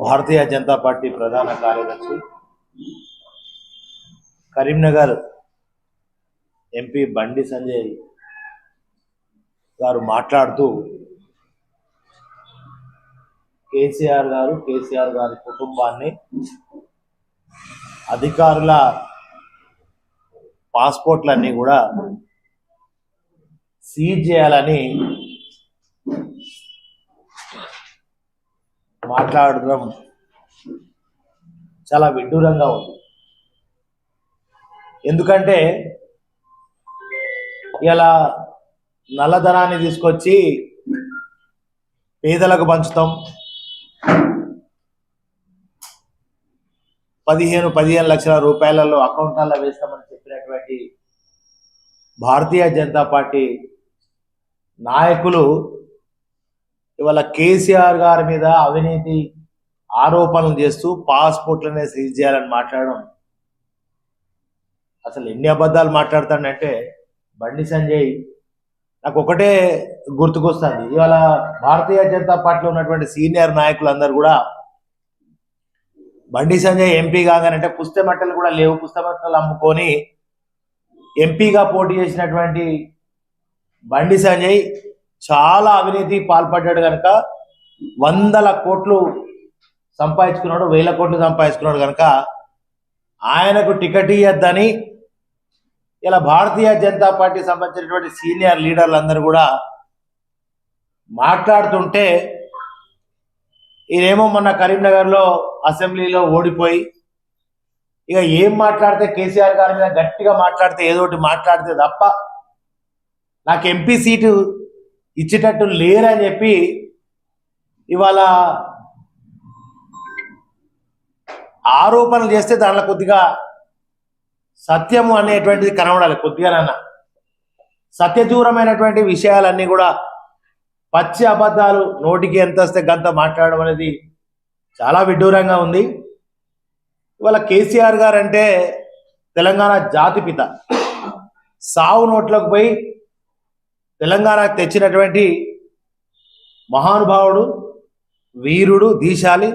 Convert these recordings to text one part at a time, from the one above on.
Bharatiya Janata party ప్రధాన కార్యదర్శి Karimnagar MP Bandi Sanjay గారు మాట్లాడుతూ కేసీఆర్ గారి కుటుంబాన్ని అధికారుల పాస్పోర్ట్లన్నీ కూడా సీజ్ చేయాలని మాట్లాడడం చాలా విడ్డూరంగా ఉంది. ఎందుకంటే ఇలా నల్లధనాన్ని తీసుకొచ్చి పేదలకు పంచుతాం, 15 లక్షల రూపాయలలో అకౌంట్లలో వేస్తామని చెప్పినటువంటి భారతీయ జనతా పార్టీ నాయకులు ఇవాళ కేసీఆర్ గారి మీద అవినీతి ఆరోపణలు చేస్తూ పాస్పోర్ట్లనే సీజ్ చేయాలని మాట్లాడడం అసలు ఎన్ని అబద్ధాలు మాట్లాడతాడంటే బండి సంజయ్ నాకు ఒకటే గుర్తుకొస్తుంది. ఇవాళ భారతీయ జనతా పార్టీలో ఉన్నటువంటి సీనియర్ నాయకులందరూ కూడా బండి సంజయ్ ఎంపీ కాగానంటే పుస్తమట్టలు కూడా లేవు, పుస్తమట్టలు అమ్ముకొని ఎంపీగా పోటీ చేసినటువంటి బండి సంజయ్ చాలా అవినీతి పాల్పడ్డాడు కనుక 100 కోట్లు సంపాదించుకున్నాడు, 1000 కోట్లు సంపాదించుకున్నాడు కనుక ఆయనకు టికెట్ ఇవ్వద్దని ఇలా భారతీయ జనతా పార్టీ సంబంధించినటువంటి సీనియర్ లీడర్లందరూ కూడా మాట్లాడుతుంటే ఈయనేమో మొన్న కరీంనగర్లో అసెంబ్లీలో ఓడిపోయి ఇక ఏం మాట్లాడితే కేసీఆర్ గారి మీద గట్టిగా మాట్లాడితే ఏదోటి మాట్లాడితే తప్ప నాకు ఎంపీ సీటు ఇచ్చేటట్టు లేరని చెప్పి ఇవాళ ఆరోపణలు చేస్తే దాంట్లో కొద్దిగా సత్యము అనేటువంటిది కనబడాలి. కొద్దిగానన్నా సత్యదూరమైనటువంటి విషయాలన్నీ కూడా పచ్చి అబద్ధాలు నోటికి ఎంత వస్తే గంత మాట్లాడడం అనేది చాలా విడ్డూరంగా ఉంది. ఇవాళ కేసీఆర్ గారు అంటే తెలంగాణ జాతిపిత, సావు నోట్లకు పోయి తెలంగాణకు తెచ్చినటువంటి మహానుభావుడు, వీరుడు, దీశాలి,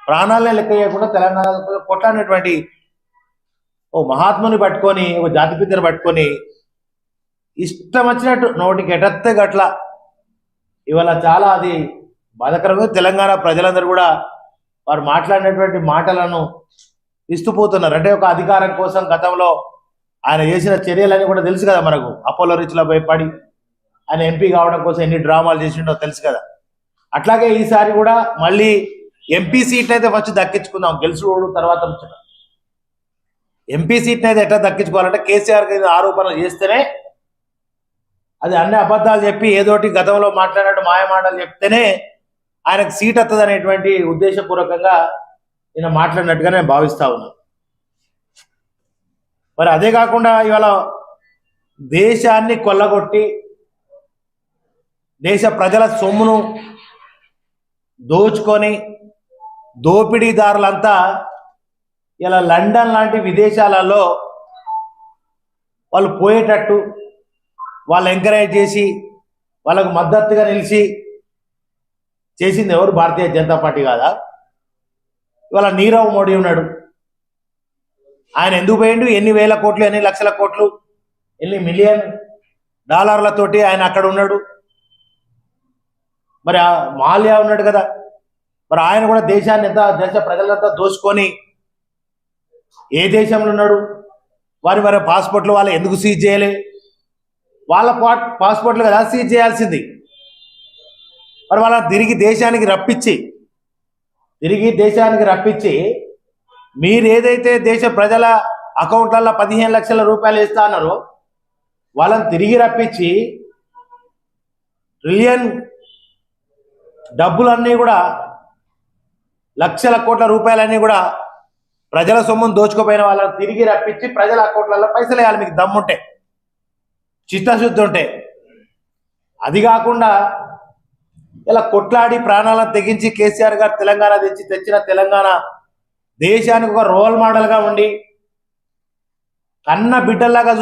ప్రాణాలనే లెక్క చేయకుండా తెలంగాణ కొట్లాడినటువంటి ఓ మహాత్ముని పట్టుకొని, ఓ జాతిపితను పట్టుకొని ఇష్టం వచ్చినట్టు నోటికి ఎటత్తే గట్ల ఇవాళ చాలా అది బాధాకరంగా తెలంగాణ ప్రజలందరూ కూడా వారు మాట్లాడినటువంటి మాటలను ఇస్తుపోతున్నారు. అంటే ఒక అధికారం కోసం గతంలో ఆయన చేసిన చర్యలన్నీ కూడా తెలుసు కదా మనకు. అపోలో రిచ్లో భయపడి ఆయన ఎంపీ కావడం కోసం ఎన్ని డ్రామాలు చేసిండో తెలుసు కదా. అట్లాగే ఈసారి కూడా మళ్ళీ ఎంపీ సీట్ అయితే వచ్చి దక్కించుకుందాం, గెలుచుకోవడం తర్వాత వచ్చిన ఎంపీ సీట్ని అయితే ఎట్లా దక్కించుకోవాలంటే కేసీఆర్ గారి ఆరోపణలు చేస్తేనే, అది అన్ని అబద్ధాలు చెప్పి ఏదోటి గతంలో మాట్లాడినట్టు మాయమాటలు చెప్తేనే ఆయనకు సీట్ వస్తుంది అనేటువంటి ఉద్దేశపూర్వకంగా నేను మాట్లాడినట్టుగా నేను భావిస్తా ఉన్నాను. మరి అదే కాకుండా ఇవాళ దేశాన్ని కొల్లగొట్టి దేశ ప్రజల సొమ్మును దోచుకొని దోపిడీదారులంతా ఇలా లండన్ లాంటి విదేశాలలో వాళ్ళు పోయేటట్టు వాళ్ళు ఎంకరేజ్ చేసి వాళ్ళకు మద్దతుగా నిలిచి చేసింది ఎవరు? భారతీయ జనతా పార్టీ కాదా? ఇవాళ నీరవ్ మోడీ ఉన్నాడు, ఆయన ఎందుకు పోయిండు? ఎన్ని వేల కోట్లు, ఎన్ని లక్షల కోట్లు, ఎన్ని మిలియన్ డాలర్లతోటి ఆయన అక్కడ ఉన్నాడు. మరి మాల్యా ఉన్నాడు కదా, మరి ఆయన కూడా దేశాన్ని ఎంత, దేశ ప్రజలంతా దోచుకొని ఏ దేశంలో ఉన్నాడు? వారి పాస్పోర్ట్లు వాళ్ళు ఎందుకు సీజ్ చేయలే? వాళ్ళ పాస్పోర్ట్లు కదా సీజ్ చేయాల్సింది. మరి వాళ్ళ తిరిగి దేశానికి రప్పించి మీరు ఏదైతే దేశ ప్రజల అకౌంట్లలో 15 లక్షల రూపాయలు వేస్తా అన్నారో వాళ్ళని తిరిగి రప్పించి ట్రిలియన్ డబ్బులన్నీ కూడా, లక్షల కోట్ల రూపాయలన్నీ కూడా ప్రజల సొమ్మును దోచుకుపోయిన వాళ్ళని తిరిగి రప్పించి ప్రజల అకౌంట్లలో పైసలు వేయాలి. మీకు దమ్ముంటే, చిత్తశుద్ధి ఉంటే. అది కాకుండా ఇలా కొట్లాడి ప్రాణాలను తెగించి కేసీఆర్ గారు తెలంగాణ తెచ్చిన తెలంగాణ దేశానికి ఒక రోల్ మోడల్గా ఉండి కన్న బిడ్డల్లాగా